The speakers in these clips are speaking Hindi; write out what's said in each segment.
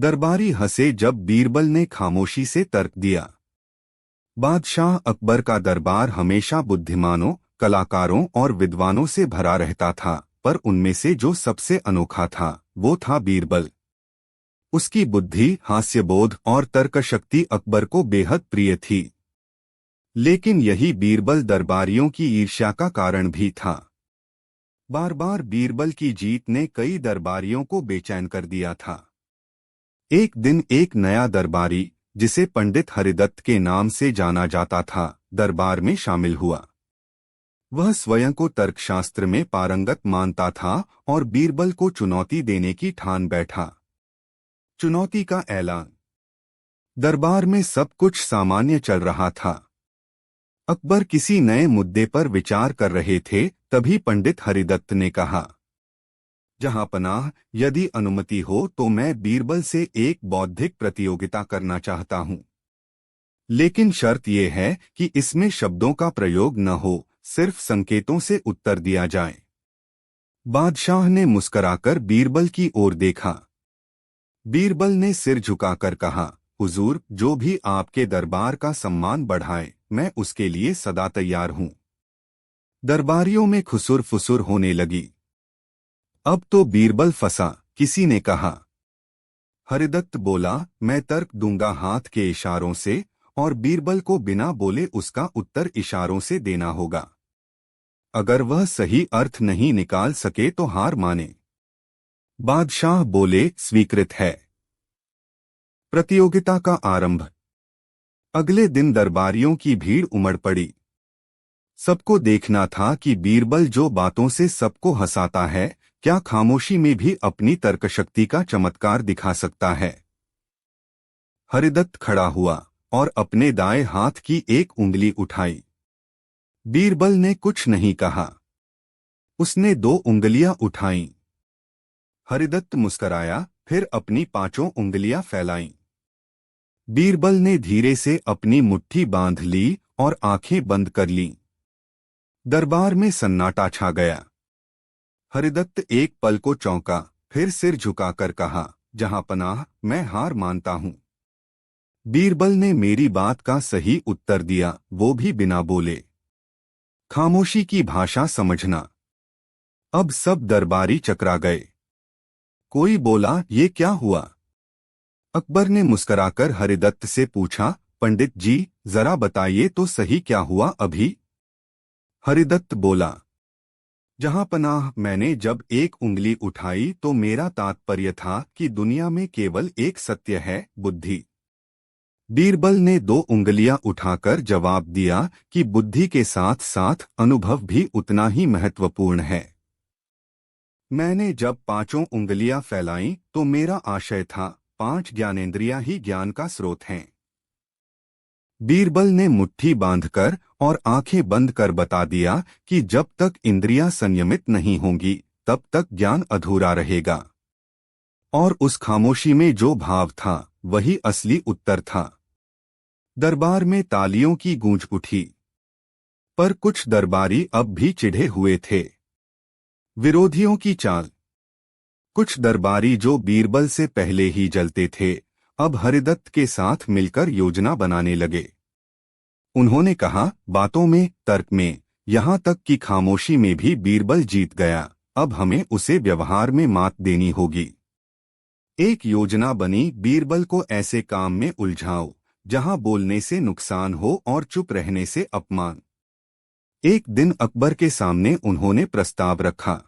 दरबारी हंसे जब बीरबल ने खामोशी से तर्क दिया। बादशाह अकबर का दरबार हमेशा बुद्धिमानों, कलाकारों और विद्वानों से भरा रहता था, पर उनमें से जो सबसे अनोखा था वो था बीरबल। उसकी बुद्धि, हास्यबोध और तर्कशक्ति अकबर को बेहद प्रिय थी। लेकिन यही बीरबल दरबारियों की ईर्ष्या का कारण भी था। बार बार बीरबल की जीत ने कई दरबारियों को बेचैन कर दिया था। एक दिन एक नया दरबारी, जिसे पंडित हरिदत्त के नाम से जाना जाता था, दरबार में शामिल हुआ। वह स्वयं को तर्कशास्त्र में पारंगत मानता था और बीरबल को चुनौती देने की ठान बैठा। चुनौती का ऐलान। दरबार में सब कुछ सामान्य चल रहा था। अकबर किसी नए मुद्दे पर विचार कर रहे थे, तभी पंडित हरिदत्त ने कहा, जहांपनाह, यदि अनुमति हो तो मैं बीरबल से एक बौद्धिक प्रतियोगिता करना चाहता हूं। लेकिन शर्त यह है कि इसमें शब्दों का प्रयोग न हो, सिर्फ संकेतों से उत्तर दिया जाए। बादशाह ने मुस्कुराकर बीरबल की ओर देखा। बीरबल ने सिर झुकाकर कहा, हुजूर, जो भी आपके दरबार का सम्मान बढ़ाए, मैं उसके लिए सदा तैयार हूं। दरबारियों में खुसुर फुसुर होने लगी। अब तो बीरबल फंसा, किसी ने कहा। हरिदत्त बोला, मैं तर्क दूंगा हाथ के इशारों से, और बीरबल को बिना बोले उसका उत्तर इशारों से देना होगा। अगर वह सही अर्थ नहीं निकाल सके तो हार माने। बादशाह बोले, स्वीकृत है। प्रतियोगिता का आरंभ। अगले दिन दरबारियों की भीड़ उमड़ पड़ी। सबको देखना था कि बीरबल जो बातों से सबको हंसाता है, क्या खामोशी में भी अपनी तर्कशक्ति का चमत्कार दिखा सकता है। हरिदत्त खड़ा हुआ और अपने दाएं हाथ की एक उंगली उठाई। बीरबल ने कुछ नहीं कहा। उसने 2 उंगलियां उठाईं। हरिदत्त मुस्कराया, फिर अपनी 5 उंगलियां फैलाईं। बीरबल ने धीरे से अपनी मुट्ठी बांध ली और आंखें बंद कर लीं। दरबार में सन्नाटा छा गया। हरिदत्त एक पल को चौंका, फिर सिर झुकाकर कहा, जहांपनाह, मैं हार मानता हूं। बीरबल ने मेरी बात का सही उत्तर दिया, वो भी बिना बोले। खामोशी की भाषा समझना। अब सब दरबारी चकरा गए। कोई बोला, ये क्या हुआ? अकबर ने मुस्कुराकर हरिदत्त से पूछा, पंडित जी, जरा बताइए तो सही क्या हुआ अभी? हरिदत्त बोला, जहांपनाह, मैंने जब एक उंगली उठाई तो मेरा तात्पर्य था कि दुनिया में केवल एक सत्य है, बुद्धि। बीरबल ने 2 उंगलियां उठाकर जवाब दिया कि बुद्धि के साथ साथ अनुभव भी उतना ही महत्वपूर्ण है। मैंने जब 5 उंगलियां फैलाईं तो मेरा आशय था, 5 ज्ञानेंद्रियां ही ज्ञान का स्रोत हैं। बीरबल ने मुट्ठी बांधकर और आंखें बंद कर बता दिया कि जब तक इंद्रियां संयमित नहीं होंगी, तब तक ज्ञान अधूरा रहेगा। और उस खामोशी में जो भाव था, वही असली उत्तर था। दरबार में तालियों की गूंज उठी। पर कुछ दरबारी अब भी चिढ़े हुए थे। विरोधियों की चाल। कुछ दरबारी जो बीरबल से पहले ही जलते थे, अब हरिदत्त के साथ मिलकर योजना बनाने लगे। उन्होंने कहा, बातों में, तर्क में, यहां तक कि खामोशी में भी बीरबल जीत गया, अब हमें उसे व्यवहार में मात देनी होगी। एक योजना बनी, बीरबल को ऐसे काम में उलझाओ जहां बोलने से नुकसान हो और चुप रहने से अपमान। एक दिन अकबर के सामने उन्होंने प्रस्ताव रखा,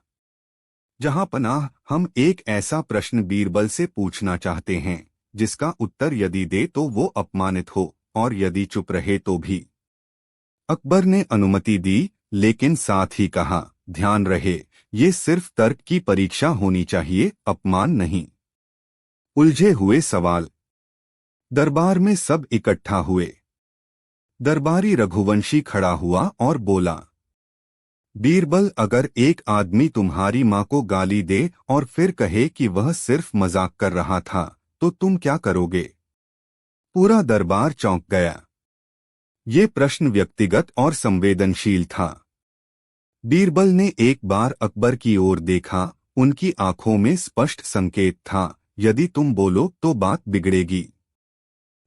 जहांपनाह, हम एक ऐसा प्रश्न बीरबल से पूछना चाहते हैं जिसका उत्तर यदि दे तो वो अपमानित हो, और यदि चुप रहे तो भी। अकबर ने अनुमति दी, लेकिन साथ ही कहा, ध्यान रहे, ये सिर्फ तर्क की परीक्षा होनी चाहिए, अपमान नहीं। उलझे हुए सवाल। दरबार में सब इकट्ठा हुए। दरबारी रघुवंशी खड़ा हुआ और बोला, बीरबल, अगर एक आदमी तुम्हारी मां को गाली दे और फिर कहे कि वह सिर्फ मजाक कर रहा था, तो तुम क्या करोगे? पूरा दरबार चौंक गया। ये प्रश्न व्यक्तिगत और संवेदनशील था। बीरबल ने एक बार अकबर की ओर देखा, उनकी आंखों में स्पष्ट संकेत था, यदि तुम बोलो तो बात बिगड़ेगी।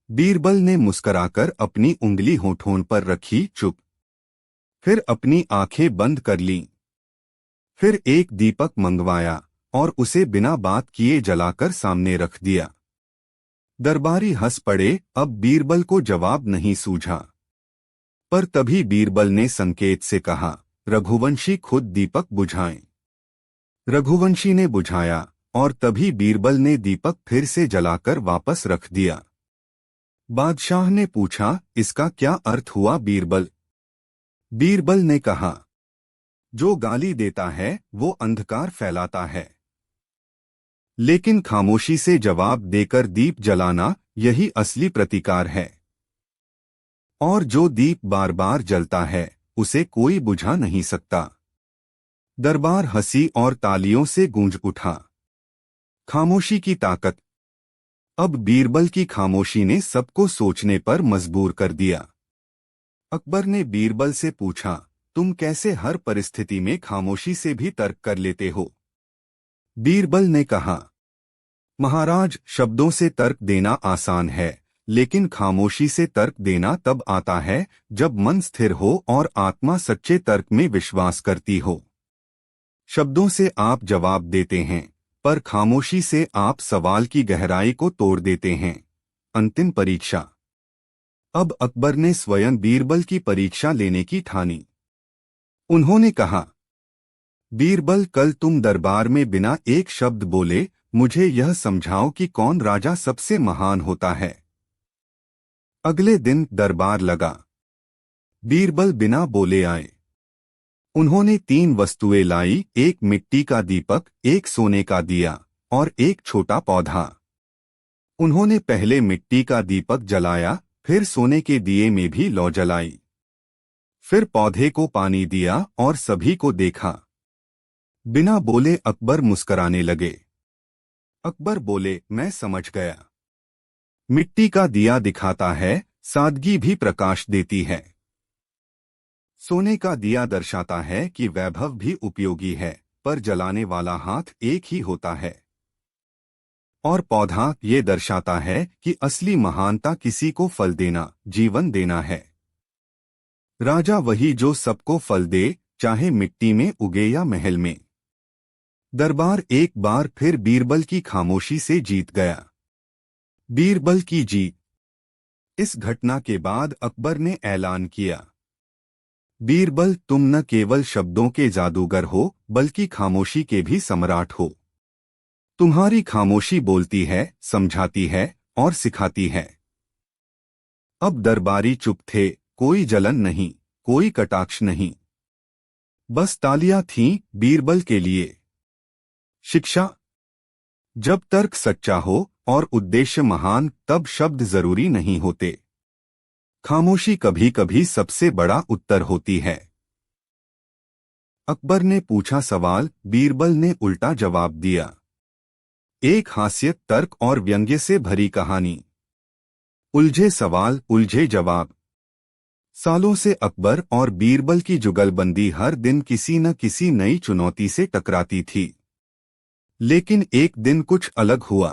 बीरबल ने मुस्कराकर अपनी उंगली होठों पर रखी, चुप। फिर अपनी आंखें बंद कर लीं। फिर एक दीपक मंगवाया और उसे बिना बात किए जलाकर सामने रख दिया। दरबारी हंस पड़े, अब बीरबल को जवाब नहीं सूझा। पर तभी बीरबल ने संकेत से कहा, रघुवंशी खुद दीपक बुझाएं। रघुवंशी ने बुझाया और तभी बीरबल ने दीपक फिर से जलाकर वापस रख दिया। बादशाह ने पूछा, इसका क्या अर्थ हुआ बीरबल? बीरबल ने कहा, जो गाली देता है वो अंधकार फैलाता है, लेकिन खामोशी से जवाब देकर दीप जलाना यही असली प्रतिकार है। और जो दीप बार बार जलता है उसे कोई बुझा नहीं सकता। दरबार हंसी और तालियों से गूंज उठा। खामोशी की ताकत। अब बीरबल की खामोशी ने सबको सोचने पर मजबूर कर दिया। अकबर ने बीरबल से पूछा, तुम कैसे हर परिस्थिति में खामोशी से भी तर्क कर लेते हो? बीरबल ने कहा, महाराज, शब्दों से तर्क देना आसान है, लेकिन खामोशी से तर्क देना तब आता है जब मन स्थिर हो और आत्मा सच्चे तर्क में विश्वास करती हो। शब्दों से आप जवाब देते हैं, पर खामोशी से आप सवाल की गहराई को तोड़ देते हैं। अंतिम परीक्षा। अब अकबर ने स्वयं बीरबल की परीक्षा लेने की ठानी। उन्होंने कहा, बीरबल, कल तुम दरबार में बिना एक शब्द बोले मुझे यह समझाओ कि कौन राजा सबसे महान होता है। अगले दिन दरबार लगा। बीरबल बिना बोले आए। उन्होंने 3 वस्तुएं लाई, एक मिट्टी का दीपक, एक सोने का दिया और एक छोटा पौधा। उन्होंने पहले मिट्टी का दीपक जलाया, फिर सोने के दिए में भी लौ जलाई। फिर पौधे को पानी दिया और सभी को देखा। बिना बोले अकबर मुस्कराने लगे। अकबर बोले, मैं समझ गया। मिट्टी का दिया दिखाता है सादगी भी प्रकाश देती है। सोने का दिया दर्शाता है कि वैभव भी उपयोगी है, पर जलाने वाला हाथ एक ही होता है। और पौधा ये दर्शाता है कि असली महानता किसी को फल देना, जीवन देना है। राजा वही जो सबको फल दे, चाहे मिट्टी में उगे या महल में। दरबार एक बार फिर बीरबल की खामोशी से जीत गया। बीरबल की जीत। इस घटना के बाद अकबर ने ऐलान किया, बीरबल, तुम न केवल शब्दों के जादूगर हो, बल्कि खामोशी के भी सम्राट हो। तुम्हारी खामोशी बोलती है, समझाती है और सिखाती है। अब दरबारी चुप थे, कोई जलन नहीं, कोई कटाक्ष नहीं। बस तालियां थीं बीरबल के लिए। शिक्षा। जब तर्क सच्चा हो और उद्देश्य महान, तब शब्द जरूरी नहीं होते। खामोशी कभी कभी सबसे बड़ा उत्तर होती है। अकबर ने पूछा सवाल, बीरबल ने उल्टा जवाब दिया। एक हास्य, तर्क और व्यंग्य से भरी कहानी। उलझे सवाल, उलझे जवाब। सालों से अकबर और बीरबल की जुगलबंदी हर दिन किसी न किसी नई चुनौती से टकराती थी। लेकिन एक दिन कुछ अलग हुआ।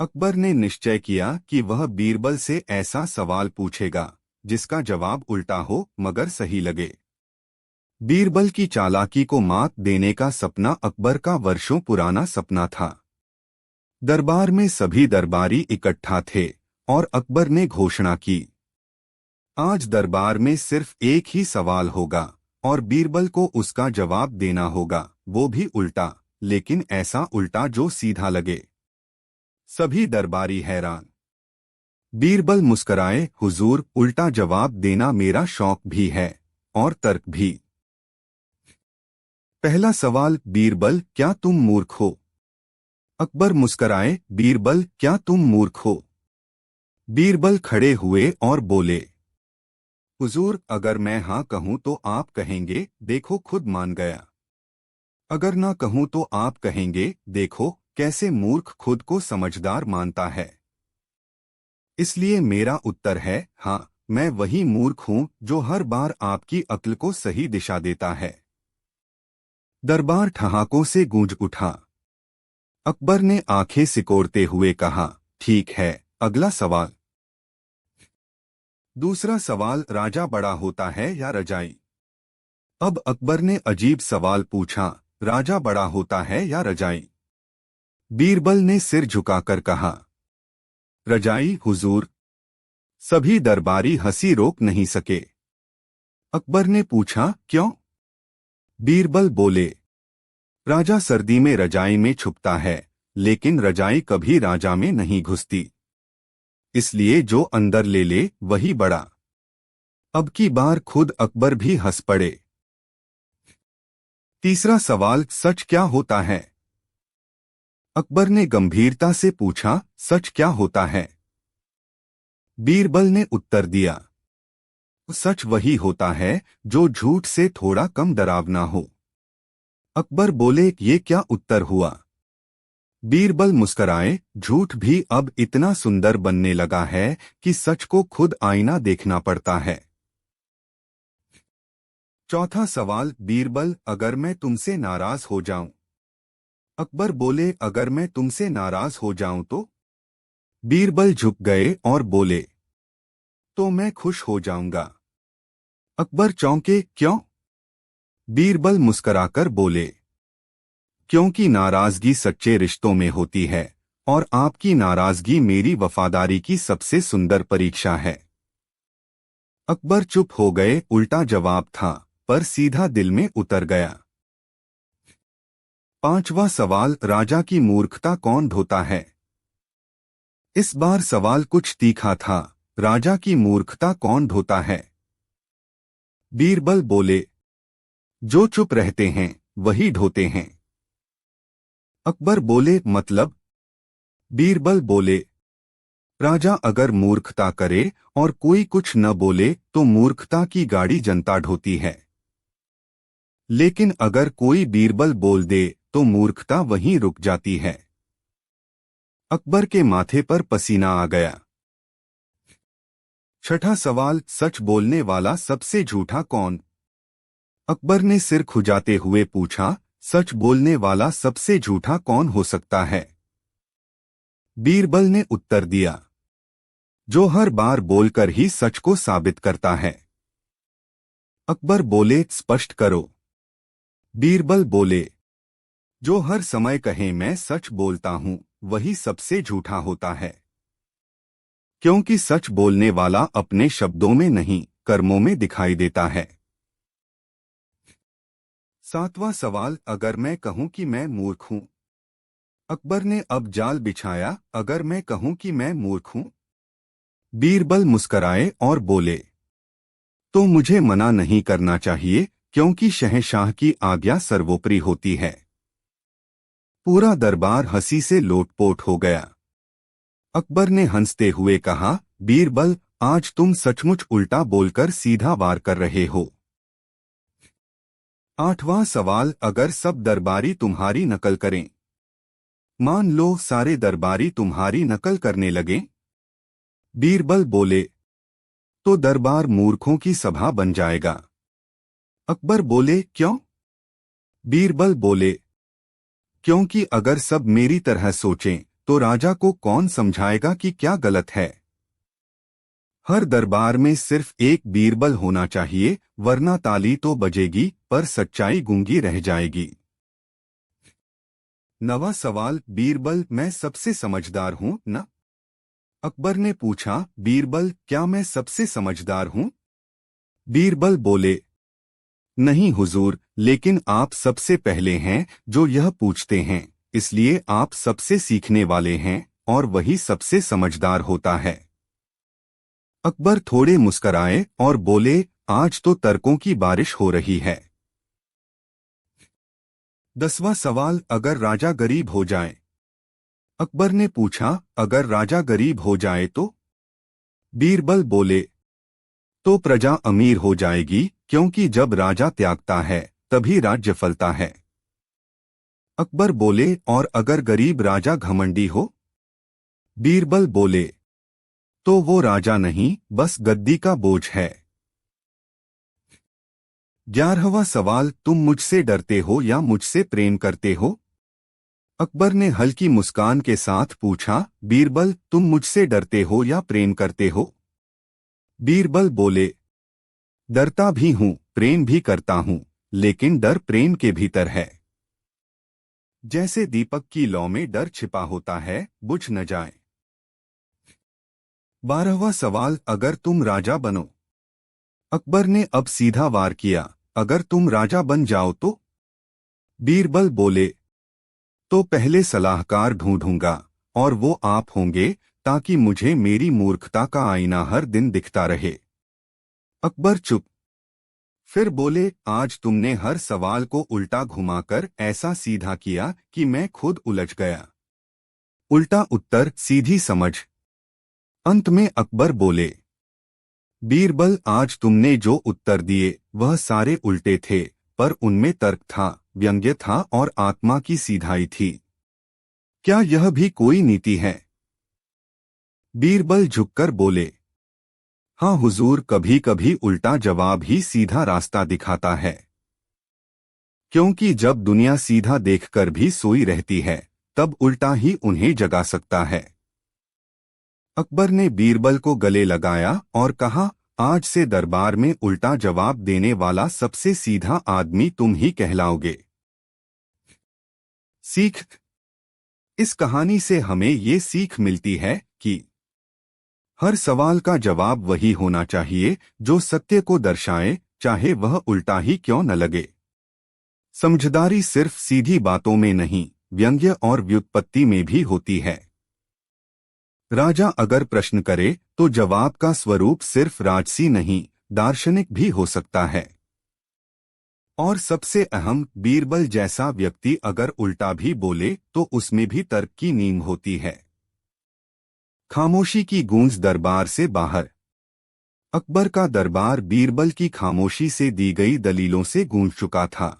अकबर ने निश्चय किया कि वह बीरबल से ऐसा सवाल पूछेगा जिसका जवाब उल्टा हो मगर सही लगे। बीरबल की चालाकी को मात देने का सपना अकबर का वर्षों पुराना सपना था। दरबार में सभी दरबारी इकट्ठा थे और अकबर ने घोषणा की, आज दरबार में सिर्फ एक ही सवाल होगा और बीरबल को उसका जवाब देना होगा, वो भी उल्टा, लेकिन ऐसा उल्टा जो सीधा लगे। सभी दरबारी हैरान। बीरबल मुस्कराए, हुजूर, उल्टा जवाब देना मेरा शौक भी है और तर्क भी। पहला सवाल, बीरबल, क्या तुम मूर्ख हो? अकबर मुस्कराए, बीरबल, क्या तुम मूर्ख हो? बीरबल खड़े हुए और बोले, हुजूर, अगर मैं हाँ कहूं तो आप कहेंगे, देखो खुद मान गया। अगर ना कहूं तो आप कहेंगे, देखो कैसे मूर्ख खुद को समझदार मानता है। इसलिए मेरा उत्तर है, हाँ, मैं वही मूर्ख हूं जो हर बार आपकी अक्ल को सही दिशा देता है। दरबार ठहाकों से गूंज उठा। अकबर ने आंखें सिकोड़ते हुए कहा, ठीक है, अगला सवाल। दूसरा सवाल, राजा बड़ा होता है या रजाई? अब अकबर ने अजीब सवाल पूछा, राजा बड़ा होता है या रजाई? बीरबल ने सिर झुकाकर कहा, रजाई हुजूर। सभी दरबारी हंसी रोक नहीं सके। अकबर ने पूछा, क्यों? बीरबल बोले, राजा सर्दी में रजाई में छुपता है, लेकिन रजाई कभी राजा में नहीं घुसती, इसलिए जो अंदर ले ले वही बड़ा। अब की बार खुद अकबर भी हंस पड़े। तीसरा सवाल, सच क्या होता है? अकबर ने गंभीरता से पूछा, सच क्या होता है? बीरबल ने उत्तर दिया, सच वही होता है जो झूठ से थोड़ा कम डरावना हो। अकबर बोले, ये क्या उत्तर हुआ? बीरबल मुस्कराए, झूठ भी अब इतना सुंदर बनने लगा है कि सच को खुद आईना देखना पड़ता है। चौथा सवाल, बीरबल, अगर मैं तुमसे नाराज हो जाऊं? अकबर बोले, अगर मैं तुमसे नाराज हो जाऊं तो? बीरबल झुक गए और बोले, तो मैं खुश हो जाऊंगा। अकबर चौंके, क्यों? बीरबल मुस्कराकर बोले, क्योंकि नाराजगी सच्चे रिश्तों में होती है और आपकी नाराजगी मेरी वफादारी की सबसे सुंदर परीक्षा है। अकबर चुप हो गए। उल्टा जवाब था, पर सीधा दिल में उतर गया। पांचवा सवाल, राजा की मूर्खता कौन ढोता है? इस बार सवाल कुछ तीखा था। राजा की मूर्खता कौन ढोता है? बीरबल बोले, जो चुप रहते हैं वही ढोते हैं। अकबर बोले, मतलब? बीरबल बोले, राजा अगर मूर्खता करे और कोई कुछ न बोले तो मूर्खता की गाड़ी जनता ढोती है, लेकिन अगर कोई बीरबल बोल दे तो मूर्खता वहीं रुक जाती है। अकबर के माथे पर पसीना आ गया। छठा सवाल, सच बोलने वाला सबसे झूठा कौन? अकबर ने सिर खुजाते हुए पूछा, सच बोलने वाला सबसे झूठा कौन हो सकता है? बीरबल ने उत्तर दिया, जो हर बार बोलकर ही सच को साबित करता है। अकबर बोले, स्पष्ट करो। बीरबल बोले, जो हर समय कहे मैं सच बोलता हूं वही सबसे झूठा होता है, क्योंकि सच बोलने वाला अपने शब्दों में नहीं कर्मों में दिखाई देता है। सातवां सवाल, अगर मैं कहूं कि मैं मूर्ख हूं? अकबर ने अब जाल बिछाया, अगर मैं कहूं कि मैं मूर्ख हूं? बीरबल मुस्कराए और बोले, तो मुझे मना नहीं करना चाहिए, क्योंकि शहंशाह की आज्ञा सर्वोपरि होती है। पूरा दरबार हंसी से लोटपोट हो गया। अकबर ने हंसते हुए कहा, बीरबल, आज तुम सचमुच उल्टा बोलकर सीधा वार कर रहे हो। आठवां सवाल, अगर सब दरबारी तुम्हारी नकल करें? मान लो सारे दरबारी तुम्हारी नकल करने लगे। बीरबल बोले, तो दरबार मूर्खों की सभा बन जाएगा। अकबर बोले, क्यों? बीरबल बोले, क्योंकि अगर सब मेरी तरह सोचें तो राजा को कौन समझाएगा कि क्या गलत है। हर दरबार में सिर्फ एक बीरबल होना चाहिए, वरना ताली तो बजेगी पर सच्चाई गूंगी रह जाएगी। नवा सवाल, बीरबल, मैं सबसे समझदार हूं ना? अकबर ने पूछा, बीरबल, क्या मैं सबसे समझदार हूं? बीरबल बोले, नहीं हुजूर, लेकिन आप सबसे पहले हैं जो यह पूछते हैं, इसलिए आप सबसे सीखने वाले हैं और वही सबसे समझदार होता है। अकबर थोड़े मुस्कराए और बोले, आज तो तर्कों की बारिश हो रही है। 10वां सवाल, अगर राजा गरीब हो जाए? अकबर ने पूछा, अगर राजा गरीब हो जाए तो? बीरबल बोले, तो प्रजा अमीर हो जाएगी, क्योंकि जब राजा त्यागता है तभी राज्य फलता है। अकबर बोले, और अगर गरीब राजा घमंडी हो? बीरबल बोले, तो वो राजा नहीं, बस गद्दी का बोझ है। 11वां सवाल, तुम मुझसे डरते हो या मुझसे प्रेम करते हो? अकबर ने हल्की मुस्कान के साथ पूछा, बीरबल, तुम मुझसे डरते हो या प्रेम करते हो? बीरबल बोले, डरता भी हूं, प्रेम भी करता हूं, लेकिन डर प्रेम के भीतर है। जैसे दीपक की लौ में डर छिपा होता है, बुझ न जाए। 12वां सवाल, अगर तुम राजा बनो। अकबर ने अब सीधा वार किया, अगर तुम राजा बन जाओ तो? बीरबल बोले, तो पहले सलाहकार ढूंढूंगा, और वो आप होंगे, ताकि मुझे मेरी मूर्खता का आईना हर दिन दिखता रहे। अकबर चुप। फिर बोले, आज तुमने हर सवाल को उल्टा घुमाकर ऐसा सीधा किया कि मैं खुद उलझ गया। उल्टा उत्तर, सीधी समझ। अंत में अकबर बोले, बीरबल, आज तुमने जो उत्तर दिए वह सारे उल्टे थे, पर उनमें तर्क था, व्यंग्य था और आत्मा की सीधाई थी। क्या यह भी कोई नीति है? बीरबल झुककर बोले, हाँ हुजूर, कभी कभी उल्टा जवाब ही सीधा रास्ता दिखाता है। क्योंकि जब दुनिया सीधा देखकर भी सोई रहती है, तब उल्टा ही उन्हें जगा सकता है। अकबर ने बीरबल को गले लगाया और कहा, आज से दरबार में उल्टा जवाब देने वाला सबसे सीधा आदमी तुम ही कहलाओगे। सीख। इस कहानी से हमें ये सीख मिलती है कि हर सवाल का जवाब वही होना चाहिए जो सत्य को दर्शाए, चाहे वह उल्टा ही क्यों न लगे। समझदारी सिर्फ सीधी बातों में नहीं, व्यंग्य और व्युत्पत्ति में भी होती है। राजा अगर प्रश्न करे तो जवाब का स्वरूप सिर्फ राजसी नहीं, दार्शनिक भी हो सकता है। और सबसे अहम, बीरबल जैसा व्यक्ति अगर उल्टा भी बोले तो उसमें भी तर्क की नींव होती है। खामोशी की गूंज दरबार से बाहर। अकबर का दरबार बीरबल की खामोशी से दी गई दलीलों से गूंज चुका था।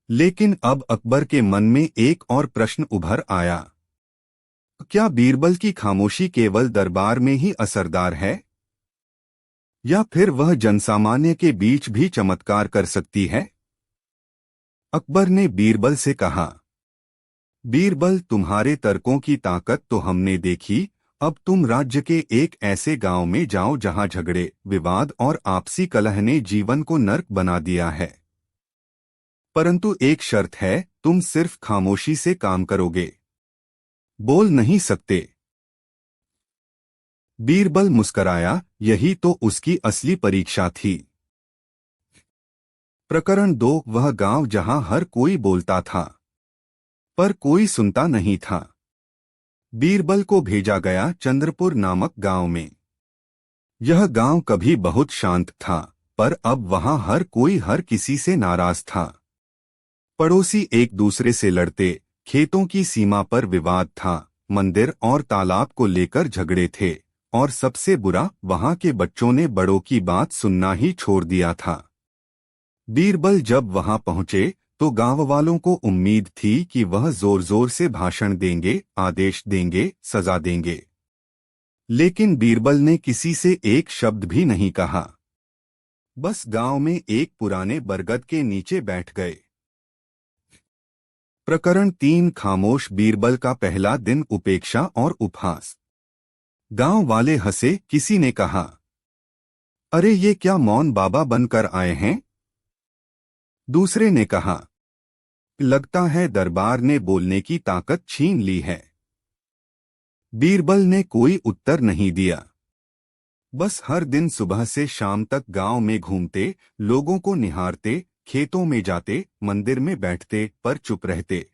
लेकिन अब अकबर के मन में एक और प्रश्न उभर आया। क्या बीरबल की खामोशी केवल दरबार में ही असरदार है, या फिर वह जनसामान्य के बीच भी चमत्कार कर सकती है? अकबर ने बीरबल से कहा, बीरबल, तुम्हारे तर्कों की ताकत तो हमने देखी, अब तुम राज्य के एक ऐसे गांव में जाओ जहां झगड़े, विवाद और आपसी कलह ने जीवन को नर्क बना दिया है। परंतु एक शर्त है, तुम सिर्फ खामोशी से काम करोगे, बोल नहीं सकते। बीरबल मुस्कराया, यही तो उसकी असली परीक्षा थी। प्रकरण 2, वह गांव जहां हर कोई बोलता था पर कोई सुनता नहीं था। बीरबल को भेजा गया चंद्रपुर नामक गांव में। यह गांव कभी बहुत शांत था, पर अब वहां हर कोई हर किसी से नाराज था। पड़ोसी एक दूसरे से लड़ते, खेतों की सीमा पर विवाद था, मंदिर और तालाब को लेकर झगड़े थे, और सबसे बुरा, वहां के बच्चों ने बड़ों की बात सुनना ही छोड़ दिया था। बीरबल जब वहां पहुंचे तो गांव वालों को उम्मीद थी कि वह जोर जोर से भाषण देंगे, आदेश देंगे, सजा देंगे। लेकिन बीरबल ने किसी से एक शब्द भी नहीं कहा। बस गांव में एक पुराने बरगद के नीचे बैठ गए। प्रकरण 3, खामोश बीरबल का पहला दिन, उपेक्षा और उपहास। गांव वाले हंसे। किसी ने कहा, अरे ये क्या मौन बाबा बनकर आए हैं? दूसरे ने कहा, लगता है दरबार ने बोलने की ताकत छीन ली है। बीरबल ने कोई उत्तर नहीं दिया। बस हर दिन सुबह से शाम तक गांव में घूमते, लोगों को निहारते, खेतों में जाते, मंदिर में बैठते, पर चुप रहते।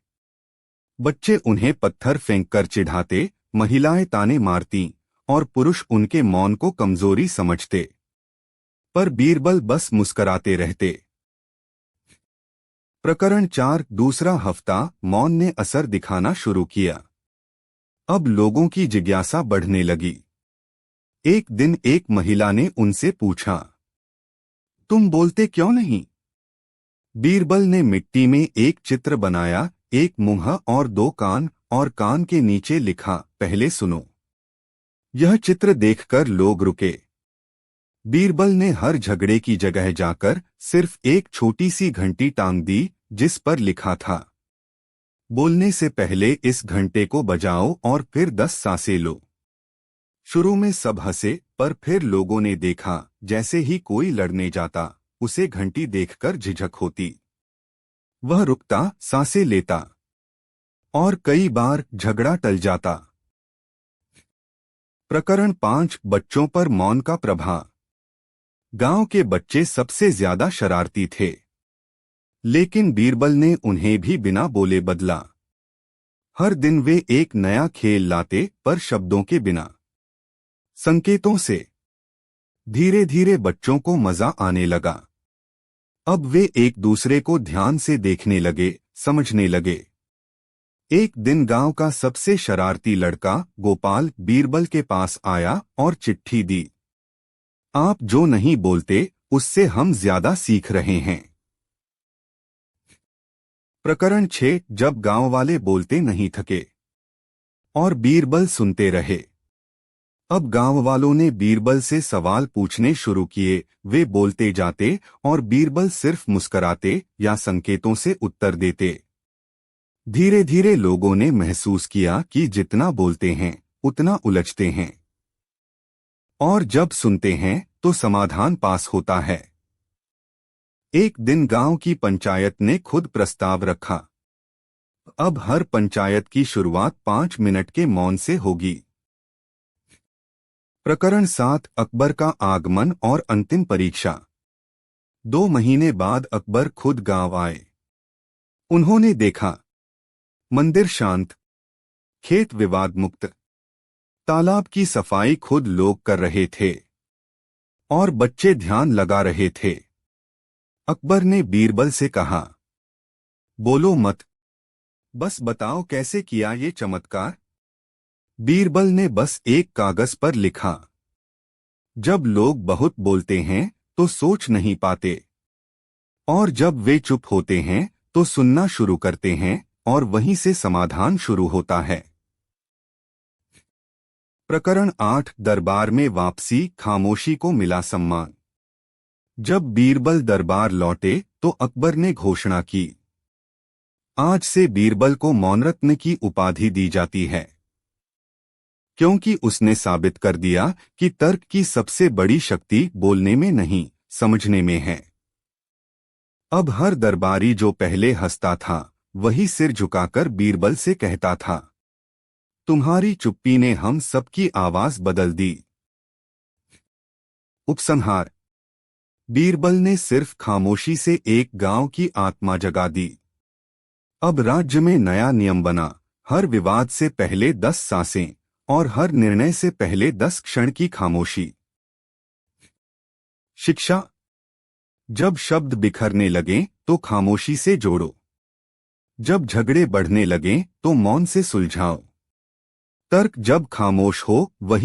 बच्चे उन्हें पत्थर फेंककर चिढ़ाते, महिलाएं ताने मारती, और पुरुष उनके मौन को कमजोरी समझते। पर बीरबल बस मुस्कराते रहते। प्रकरण 4, दूसरा हफ्ता, मौन ने असर दिखाना शुरू किया। अब लोगों की जिज्ञासा बढ़ने लगी। एक दिन एक महिला ने उनसे पूछा, तुम बोलते क्यों नहीं? बीरबल ने मिट्टी में एक चित्र बनाया, एक मुंह और 2 कान, और कान के नीचे लिखा, पहले सुनो। यह चित्र देखकर लोग रुके। बीरबल ने हर झगड़े की जगह जाकर सिर्फ एक छोटी सी घंटी टांग दी, जिस पर लिखा था, बोलने से पहले इस घंटे को बजाओ और फिर 10 सांसें लो। शुरू में सब हंसे, पर फिर लोगों ने देखा जैसे ही कोई लड़ने जाता उसे घंटी देखकर झिझक होती। वह रुकता, सांसें लेता और कई बार झगड़ा टल जाता। प्रकरण 5 बच्चों पर मौन का प्रभाव। गांव के बच्चे सबसे ज्यादा शरारती थे, लेकिन बीरबल ने उन्हें भी बिना बोले बदला। हर दिन वे एक नया खेल लाते, पर शब्दों के बिना, संकेतों से। धीरे धीरे बच्चों को मजा आने लगा। अब वे एक दूसरे को ध्यान से देखने लगे, समझने लगे। एक दिन गांव का सबसे शरारती लड़का गोपाल बीरबल के पास आया और चिट्ठी दी। आप जो नहीं बोलते उससे हम ज्यादा सीख रहे हैं। प्रकरण 6 जब गांव वाले बोलते नहीं थके और बीरबल सुनते रहे। अब गांव वालों ने बीरबल से सवाल पूछने शुरू किए। वे बोलते जाते और बीरबल सिर्फ मुस्कुराते या संकेतों से उत्तर देते। धीरे धीरे लोगों ने महसूस किया कि जितना बोलते हैं उतना उलझते हैं, और जब सुनते हैं तो समाधान पास होता है। एक दिन गांव की पंचायत ने खुद प्रस्ताव रखा। अब हर पंचायत की शुरुआत 5 मिनट के मौन से होगी। प्रकरण 7 अकबर का आगमन और अंतिम परीक्षा। 2 महीने बाद अकबर खुद गांव आए। उन्होंने देखा मंदिर शांत, खेत विवाद मुक्त, तालाब की सफाई खुद लोग कर रहे थे और बच्चे ध्यान लगा रहे थे। अकबर ने बीरबल से कहा, बोलो मत, बस बताओ कैसे किया ये चमत्कार। बीरबल ने बस एक कागज पर लिखा, जब लोग बहुत बोलते हैं तो सोच नहीं पाते, और जब वे चुप होते हैं तो सुनना शुरू करते हैं, और वहीं से समाधान शुरू होता है। प्रकरण 8 दरबार में वापसी, खामोशी को मिला सम्मान। जब बीरबल दरबार लौटे तो अकबर ने घोषणा की, आज से बीरबल को मौनरत्न की उपाधि दी जाती है, क्योंकि उसने साबित कर दिया कि तर्क की सबसे बड़ी शक्ति बोलने में नहीं, समझने में है। अब हर दरबारी जो पहले हंसता था वही सिर झुकाकर बीरबल से कहता था, तुम्हारी चुप्पी ने हम सबकी आवाज बदल दी। उपसंहार। बीरबल ने सिर्फ खामोशी से एक गांव की आत्मा जगा दी। अब राज्य में नया नियम बना, हर विवाद से पहले 10 सांसें और हर निर्णय से पहले 10 क्षण की खामोशी। शिक्षा। जब शब्द बिखरने लगें तो खामोशी से जोड़ो। जब झगड़े बढ़ने लगें तो मौन से सुलझाओ। तर्क जब खामोश हो वही